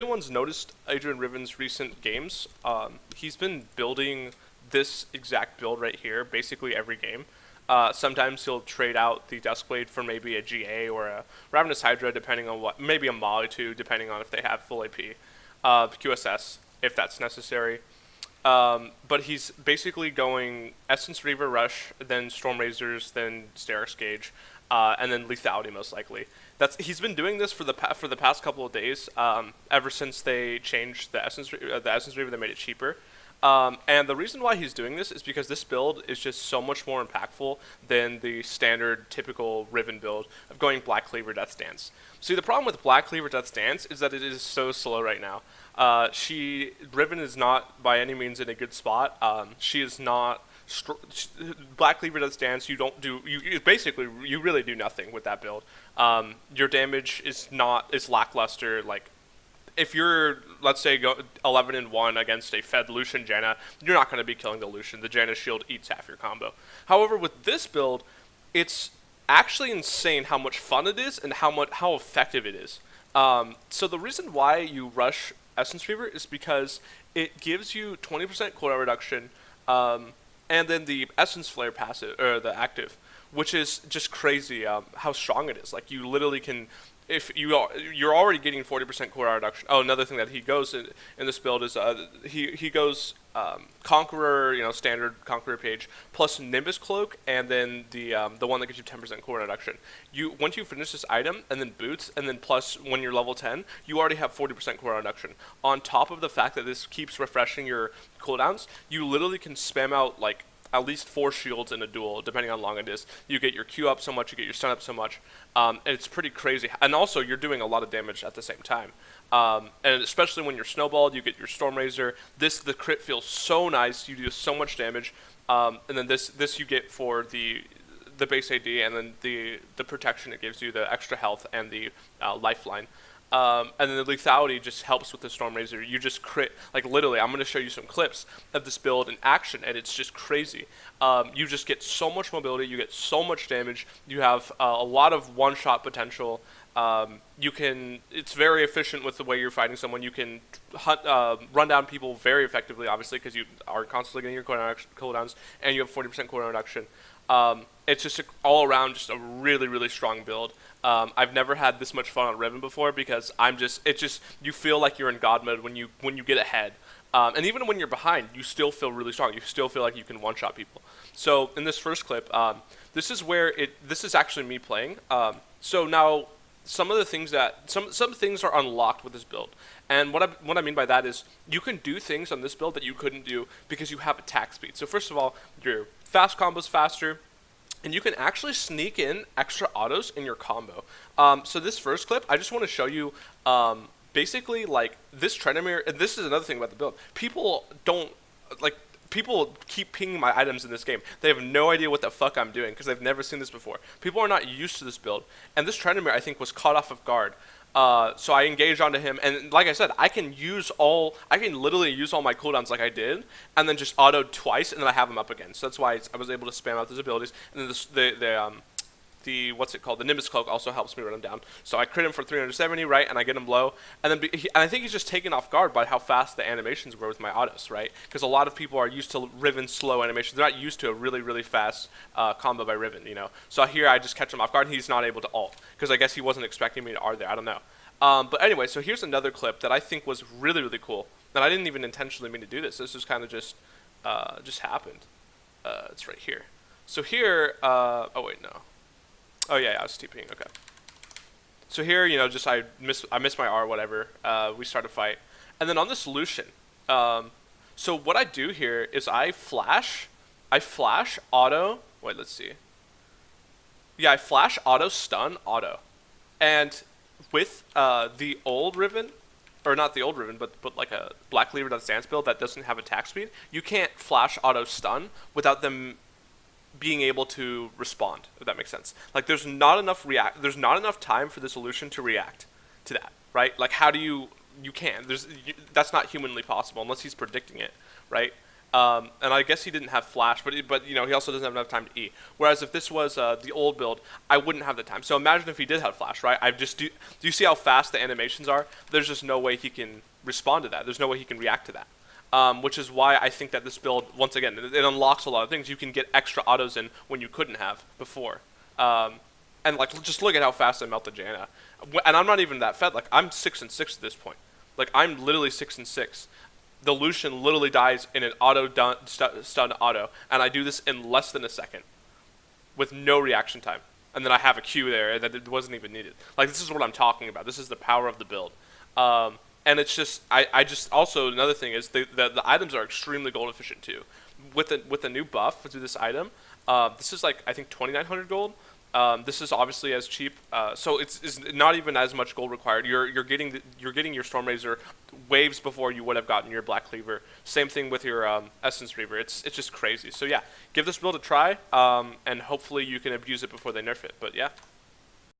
Anyone's noticed Adrian Riven's recent games, he's been building this exact build right here basically every game. Sometimes he'll trade out the Duskblade for maybe a GA or a Ravenous Hydra, depending on what, maybe a Molly too, depending on if they have full AP, QSS, if that's necessary. But he's basically going Essence Reaver Rush, then Storm Razors, then Steris Gauge, and then Lethality most likely. He's been doing this for the past couple of days, ever since they changed the Essence Reaver. They made it cheaper. And the reason why he's doing this is because this build is just so much more impactful than the standard typical Riven build of going Black Cleaver Death Stance. See, the problem with Black Cleaver Death Stance is that it is so slow right now. Riven is not by any means in a good spot. She is not Black Cleaver Death Stance. You really do nothing with that build. Your damage is lackluster. Like, if you're, let's say, 11-1 against a fed Lucian Janna, you're not going to be killing the Lucian. The Janna shield eats half your combo. However, with this build, it's actually insane how much fun it is and how effective it is. So the reason why you rush Essence Reaver is because it gives you 20% cooldown reduction, and then the Essence Flare passive, or the active, which is just crazy how strong it is. Like, you literally can, if you're already getting 40% cooldown reduction. Oh, another thing that he goes in this build is he goes Conqueror, standard Conqueror page plus Nimbus Cloak, and then the one that gives you 10% cooldown reduction. Once you finish this item and then boots, and then plus when you're level 10, you already have 40% cooldown reduction. On top of the fact that this keeps refreshing your cooldowns, you literally can spam out like at least 4 shields in a duel, depending on how long it is. You get your Q up so much, you get your stun up so much. And it's pretty crazy. And also, you're doing a lot of damage at the same time. And especially when you're snowballed, you get your Storm Razor. The crit feels so nice. You do so much damage. And then this you get for the base AD, and then the protection it gives you, the extra health, and the lifeline. And then the lethality just helps with the Storm Razor. You just crit, like literally, I'm going to show you some clips of this build in action, and it's just crazy. You just get so much mobility, you get so much damage, you have a lot of one-shot potential. It's very efficient with the way you're fighting someone. You can run down people very effectively, obviously, because you are constantly getting your cooldowns, and you have 40% cooldown reduction. It's just all around just a really, really strong build. I've never had this much fun on Riven before because you feel like you're in God mode when you get ahead. And even when you're behind, you still feel really strong. You still feel like you can one-shot people. So in this first clip, this is actually me playing. So now some of the things some things are unlocked with this build. And what I mean by that is you can do things on this build that you couldn't do because you have attack speed. So first of all, your fast combo's faster, and you can actually sneak in extra autos in your combo. So this first clip, I just want to show you basically like this Trendamere, and this is another thing about the build. People keep pinging my items in this game. They have no idea what the fuck I'm doing because they've never seen this before. People are not used to this build, and this Trendamere I think was caught off of guard. So I engaged onto him, and like I said, I can literally use all my cooldowns like I did, and then just autoed twice, and then I have him up again. So that's why I was able to spam out those abilities. And then the what's it called? The Nimbus Cloak also helps me run him down. So I crit him for 370, right, and I get him low. And then and I think he's just taken off guard by how fast the animations were with my autos, right? Because a lot of people are used to Riven slow animations. They're not used to a really, really fast combo by Riven, So here I just catch him off guard, and he's not able to ult. Because I guess he wasn't expecting me to R there. I don't know. But anyway, so here's another clip that I think was really, really cool. And I didn't even intentionally mean to do this. This just kind of just happened. It's right here. So here, oh wait, no. Oh yeah, I was TPing, okay. So here, I missed my R, whatever. We start a fight. And then on this Lucian, so what I do here is I flash auto, wait, let's see. Yeah, I flash auto, stun, auto. And with the old Riven, or not the old Riven, but like a Black Cleaver Death Stance build that doesn't have attack speed, you can't flash auto stun without them being able to respond, if that makes sense. Like, there's not enough time for the solution to react to that, right? Like, how do you can. That's not humanly possible unless he's predicting it, right? And I guess he didn't have flash, but you know he also doesn't have enough time to E. Whereas if this was the old build, I wouldn't have the time. So imagine if he did have flash, right? Do you see how fast the animations are? There's just no way he can respond to that. There's no way he can react to that. Which is why I think that this build, once again, it unlocks a lot of things. You can get extra autos in when you couldn't have before. And like, just look at how fast I melted Janna. And I'm not even that fed. Like, I'm 6-6 at this point. Like, I'm literally 6-6. The Lucian literally dies in an stun auto, and I do this in less than a second with no reaction time. And then I have a Q there that it wasn't even needed. Like, this is what I'm talking about. This is the power of the build. And it's just, I just, also another thing is the items are extremely gold efficient too. With the new buff to this item, this is like, I think 2,900 gold. This is obviously as cheap, so it's not even as much gold required. You're getting your Stormrazor waves before you would have gotten your Black Cleaver. Same thing with your Essence Reaver. It's just crazy. So yeah, give this build a try, and hopefully you can abuse it before they nerf it. But yeah.